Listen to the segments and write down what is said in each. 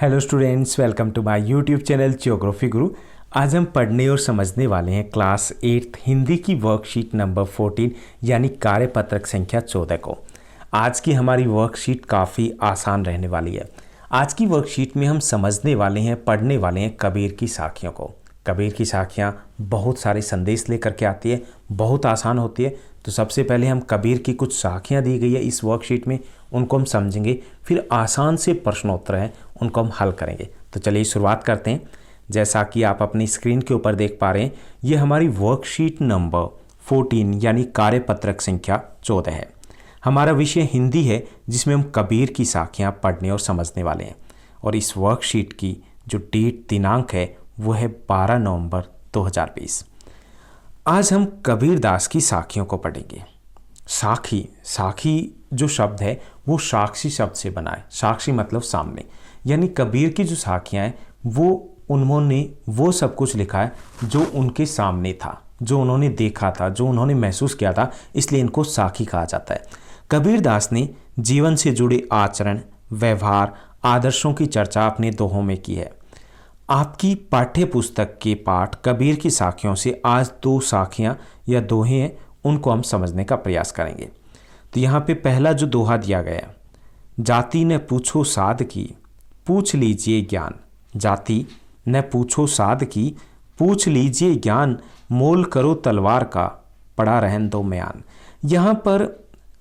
Hello students, welcome to my YouTube channel geography guru. आज हम पढ़ने और समझने वाले हैं क्लास 8 हिंदी की वर्कशीट नंबर 14 यानी कार्यपत्रक संख्या 14 को। आज की हमारी वर्कशीट काफ़ी आसान रहने वाली है। आज की वर्कशीट में हम समझने वाले हैं, पढ़ने वाले हैं कबीर की साखियों को। कबीर की साखियाँ बहुत सारे संदेश लेकर के आती है, बहुत आसान होती है। तो सबसे पहले हम कबीर की कुछ साखियाँ दी गई है इस वर्कशीट में, उनको हम समझेंगे, फिर आसान से प्रश्नोत्तर हैं उनको हम हल करेंगे। तो चलिए शुरुआत करते हैं। जैसा कि आप अपनी स्क्रीन के ऊपर देख पा रहे हैं, ये हमारी वर्कशीट नंबर 14 यानी कार्यपत्रक संख्या 14 है। हमारा विषय हिंदी है जिसमें हम कबीर की साखियाँ पढ़ने और समझने वाले हैं। और इस वर्कशीट की जो डेट दिनांक है वो है 12 नवंबर 2020। आज हम कबीर दास की साखियों को पढ़ेंगे। साखी जो शब्द है वो साक्षी शब्द से बना है। साक्षी मतलब सामने, यानी कबीर की जो साखियाँ हैं वो उन्होंने वो सब कुछ लिखा है जो उनके सामने था, जो उन्होंने देखा था, जो उन्होंने महसूस किया था, इसलिए इनको साखी कहा जाता है। कबीर दास ने जीवन से जुड़े आचरण, व्यवहार, आदर्शों की चर्चा अपने दोहों में की है। आपकी पाठ्य पुस्तक के पाठ कबीर की साखियों से आज दो साखियाँ या दोहे हैं, उनको हम समझने का प्रयास करेंगे। तो यहाँ पे पहला जो दोहा दिया गया, जाति न पूछो साध की, पूछ लीजिए ज्ञान। जाति न पूछो साध की, पूछ लीजिए ज्ञान, मोल करो तलवार का, पड़ा रहन दो म्यान। यहाँ पर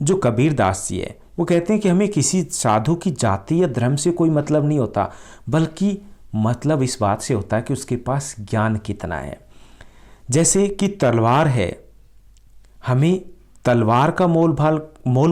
जो कबीर दास जी है वो कहते हैं कि हमें किसी साधु की जाति या धर्म से कोई मतलब नहीं होता, बल्कि मतलब इस बात से होता है कि उसके पास ज्ञान कितना है। जैसे कि तलवार है, हमें तलवार का मोल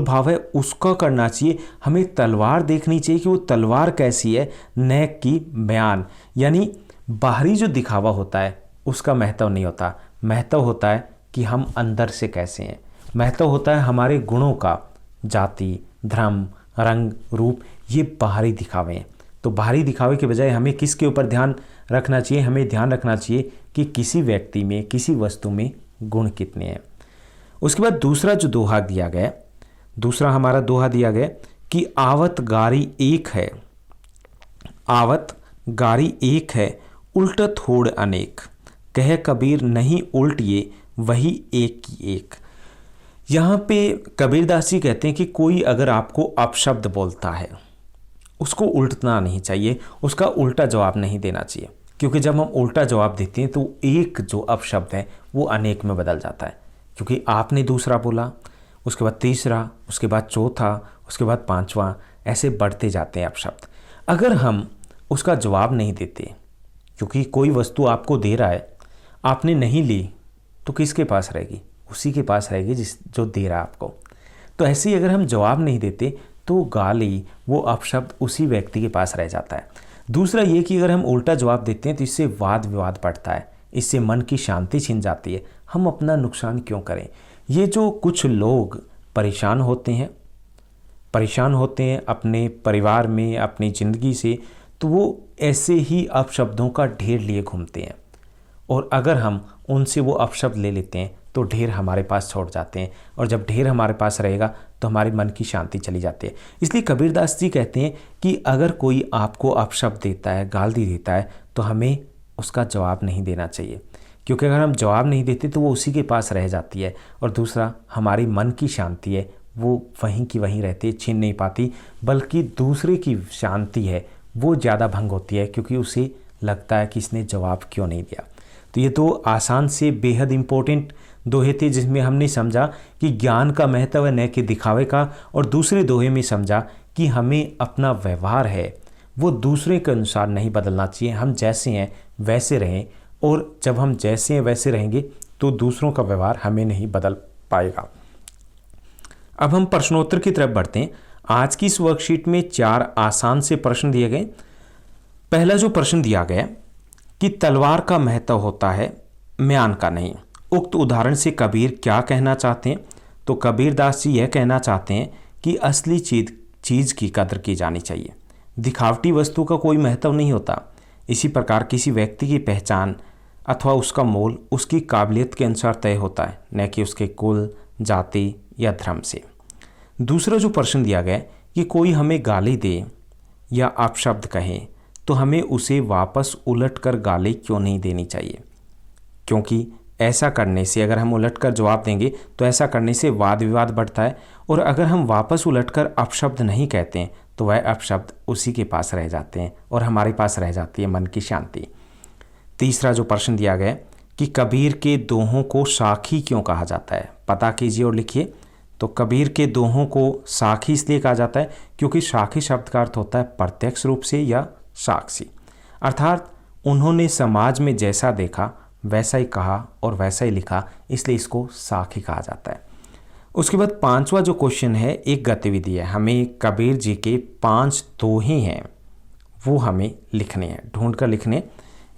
भाव है उसका करना चाहिए। हमें तलवार देखनी चाहिए कि वो तलवार कैसी है, न कि बयान, यानी बाहरी जो दिखावा होता है उसका महत्व नहीं होता। महत्व होता है कि हम अंदर से कैसे हैं। महत्व होता है हमारे गुणों का। जाति, धर्म, रंग, रूप, ये बाहरी दिखावे हैं। तो बाहरी दिखावे के बजाय हमें किसके ऊपर ध्यान रखना चाहिए? हमें ध्यान रखना चाहिए कि किसी व्यक्ति में, किसी वस्तु में गुण कितने हैं। उसके बाद दूसरा जो दोहा दिया गया, दूसरा हमारा दोहा दिया गया कि आवत गारी एक है, आवत गारी एक है, उल्टत होड़ अनेक, कह कबीर नहीं उल्ट ये, वही एक की एक। यहाँ पे कबीरदास जी कहते हैं कि कोई अगर आपको अपशब्द बोलता है उसको उल्टना नहीं चाहिए, उसका उल्टा जवाब नहीं देना चाहिए, क्योंकि जब हम उल्टा जवाब देते हैं तो एक जो अपशब्द है वो अनेक में बदल जाता है। क्योंकि आपने दूसरा बोला, उसके बाद तीसरा, उसके बाद चौथा, उसके बाद पांचवा, ऐसे बढ़ते जाते हैं अपशब्द। अगर हम उसका जवाब नहीं देते, क्योंकि कोई वस्तु आपको दे रहा है, आपने नहीं ली तो किसके पास रहेगी? उसी के पास रहेगी जो दे रहा है आपको। तो ऐसे ही अगर हम जवाब नहीं देते तो गाली, वो अपशब्द उसी व्यक्ति के पास रह जाता है। दूसरा ये कि अगर हम उल्टा जवाब देते हैं तो इससे वाद विवाद बढ़ता है, इससे मन की शांति छिन जाती है। हम अपना नुकसान क्यों करें? ये जो कुछ लोग परेशान होते हैं अपने परिवार में, अपनी ज़िंदगी से, तो वो ऐसे ही अपशब्दों का ढेर लिए घूमते हैं। और अगर हम उनसे वो अपशब्द ले लेते हैं तो ढेर हमारे पास छोड़ जाते हैं, और जब ढेर हमारे पास रहेगा तो हमारे मन की शांति चली जाती है। इसलिए कबीरदास जी कहते हैं कि अगर कोई आपको अपशब्द देता है, गाली देता है, तो हमें उसका जवाब नहीं देना चाहिए, क्योंकि अगर हम जवाब नहीं देते तो वो उसी के पास रह जाती है। और दूसरा, हमारी मन की शांति है वो वहीं की वहीं रहती है, छीन नहीं पाती, बल्कि दूसरे की शांति है वो ज़्यादा भंग होती है, क्योंकि उसे लगता है कि इसने जवाब क्यों नहीं दिया। तो ये दो आसान से बेहद इम्पोर्टेंट दोहे थे, जिसमें हमने समझा कि ज्ञान का महत्व है न कि दिखावे का, और दूसरे दोहे में समझा कि हमें अपना व्यवहार है वो दूसरे के अनुसार नहीं बदलना चाहिए। हम जैसे हैं वैसे रहें, और जब हम जैसे हैं वैसे रहेंगे तो दूसरों का व्यवहार हमें नहीं बदल पाएगा। अब हम प्रश्नोत्तर की तरफ बढ़ते हैं। आज की इस वर्कशीट में 4 आसान से प्रश्न दिए गए। पहला जो प्रश्न दिया गया कि तलवार का महत्व होता है, म्यान का नहीं। उक्त उदाहरण से कबीर क्या कहना चाहते हैं? तो कबीरदास जी यह कहना चाहते हैं कि असली चीज़ की कदर की जानी चाहिए। दिखावटी वस्तु का कोई महत्व नहीं होता। इसी प्रकार किसी व्यक्ति की पहचान अथवा उसका मोल उसकी काबिलियत के अनुसार तय होता है, न कि उसके कुल, जाति या धर्म से। दूसरा जो प्रश्न दिया गया कि कोई हमें गाली दे या अपशब्द कहे तो हमें उसे वापस उलट कर गाली क्यों नहीं देनी चाहिए, क्योंकि ऐसा करने से, अगर हम उलट कर जवाब देंगे तो ऐसा करने से वाद विवाद बढ़ता है, और अगर हम वापस उलट कर अपशब्द नहीं कहते हैं तो वह अपशब्द उसी के पास रह जाते हैं और हमारे पास रह जाती है मन की शांति। तीसरा जो प्रश्न दिया गया कि कबीर के दोहों को साखी क्यों कहा जाता है, पता कीजिए और लिखिए। तो कबीर के दोहों को साखी इसलिए कहा जाता है क्योंकि साखी शब्द का अर्थ होता है प्रत्यक्ष रूप से या साक्षी, अर्थात उन्होंने समाज में जैसा देखा वैसा ही कहा और वैसा ही लिखा, इसलिए इसको साखी कहा जाता है। उसके बाद पांचवा जो क्वेश्चन है, एक गतिविधि है, हमें कबीर जी के 5 दोहे हैं वो हमें लिखने हैं, ढूंढ कर लिखने।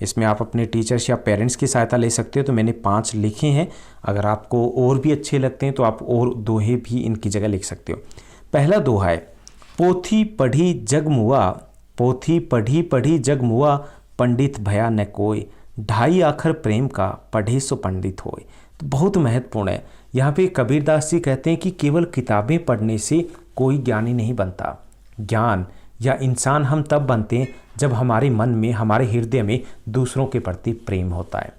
इसमें आप अपने टीचर्स या पेरेंट्स की सहायता ले सकते हो, तो मैंने 5 लिखे हैं। अगर आपको और भी अच्छे लगते हैं तो आप और दोहे भी इनकी जगह लिख सकते हो। पहला दोहा है, पोथी पढ़ी जग मुआ, पोथी पढ़ी पढ़ी जग मुआ, पंडित भया न कोई, 2.5 अक्षर प्रेम का, पढ़े सो पंडित होए। तो बहुत महत्वपूर्ण है। यहाँ पे कबीरदास जी कहते हैं कि केवल किताबें पढ़ने से कोई ज्ञानी नहीं बनता। ज्ञान या इंसान हम तब बनते हैं जब हमारे मन में, हमारे हृदय में दूसरों के प्रति प्रेम होता है।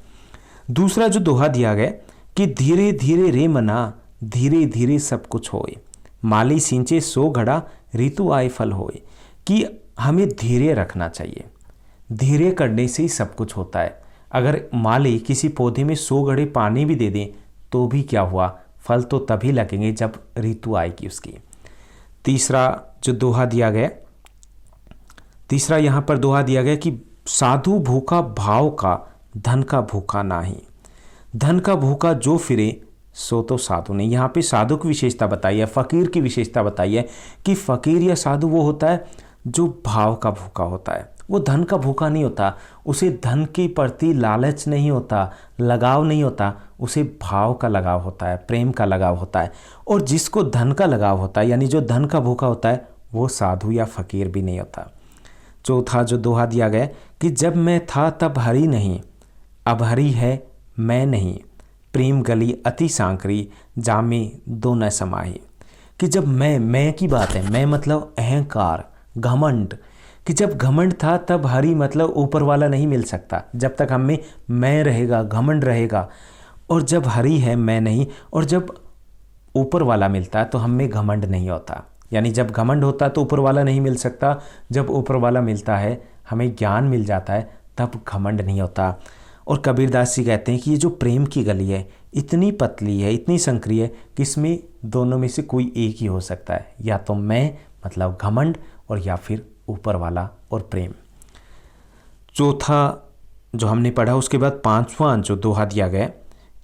दूसरा जो दोहा दिया गया कि धीरे धीरे रे मना, धीरे धीरे सब कुछ होए, माली सिंचे सो घड़ा, ऋतु आए फल होए, कि हमें धीरे रखना चाहिए। धीरे करने से ही सब कुछ होता है। अगर माली किसी पौधे में 100 घड़े पानी भी दे दें तो भी क्या हुआ, फल तो तभी लगेंगे जब ऋतु आएगी उसकी। तीसरा जो दोहा दिया गया, तीसरा यहाँ पर दोहा दिया गया कि साधु भूखा भाव का, धन का भूखा नाही, धन का भूखा जो फिरे सो तो साधु नहीं। यहाँ पे साधु की विशेषता बताई है, फकीर की विशेषता बताई है कि फकीर या साधु वो होता है जो भाव का भूखा होता है, वो धन का भूखा नहीं होता, उसे धन के प्रति लालच नहीं होता, लगाव नहीं होता, उसे भाव का लगाव होता है, प्रेम का लगाव होता है। और जिसको धन का लगाव होता है, यानी जो धन का भूखा होता है, वो साधु या फकीर भी नहीं होता। चौथा जो दोहा दिया गया कि जब मैं था तब हरी नहीं, अब हरी है मैं नहीं, प्रेम गली अति सांकरी, जामे दो न समाही। कि जब मैं की बात है, मैं मतलब अहंकार, घमंड, कि जब घमंड था तब हरि मतलब ऊपर वाला नहीं मिल सकता। जब तक हम में मैं रहेगा, घमंड रहेगा, और जब हरि है मैं नहीं, और जब ऊपर वाला मिलता है तो हम में घमंड नहीं होता। यानी जब घमंड होता तो ऊपर वाला नहीं मिल सकता, जब ऊपर वाला मिलता है, हमें ज्ञान मिल जाता है, तब घमंड नहीं होता। और कबीरदास जी कहते हैं कि ये जो प्रेम की गली है इतनी पतली है, इतनी संकरी है कि इसमें दोनों में से कोई एक ही हो सकता है, या तो मैं मतलब घमंड, और या फिर ऊपर वाला और प्रेम। चौथा जो हमने पढ़ा, उसके बाद पांचवा जो दोहा दिया गया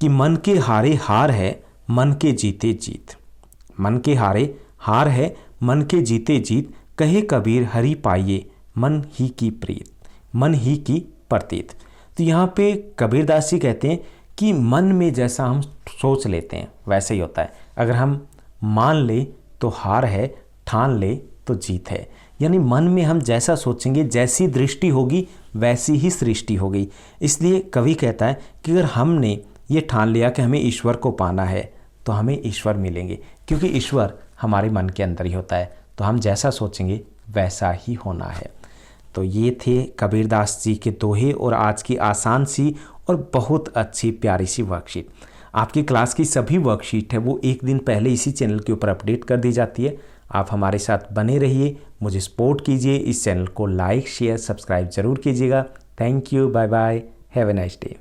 कि मन के हारे हार है, मन के जीते जीत, मन के हारे हार है, मन के जीते जीत, कहे कबीर हरि पाइये, मन ही की प्रीत, मन ही की प्रतीत। तो यहाँ पे कबीरदास जी कहते हैं कि मन में जैसा हम सोच लेते हैं वैसे ही होता है। अगर हम मान ले तो हार है, ठान ले तो जीत है। यानी मन में हम जैसा सोचेंगे, जैसी दृष्टि होगी वैसी ही सृष्टि होगी। इसलिए कवि कहता है कि अगर हमने ये ठान लिया कि हमें ईश्वर को पाना है तो हमें ईश्वर मिलेंगे, क्योंकि ईश्वर हमारे मन के अंदर ही होता है। तो हम जैसा सोचेंगे वैसा ही होना है। तो ये थे कबीरदास जी के दोहे और आज की आसान सी और बहुत अच्छी प्यारी सी वर्कशीट। आपकी क्लास की सभी वर्कशीट है वो एक दिन पहले इसी चैनल के ऊपर अपडेट कर दी जाती है। आप हमारे साथ बने रहिए, मुझे सपोर्ट कीजिए, इस चैनल को लाइक शेयर सब्सक्राइब जरूर कीजिएगा। Thank you, bye bye, have a nice day.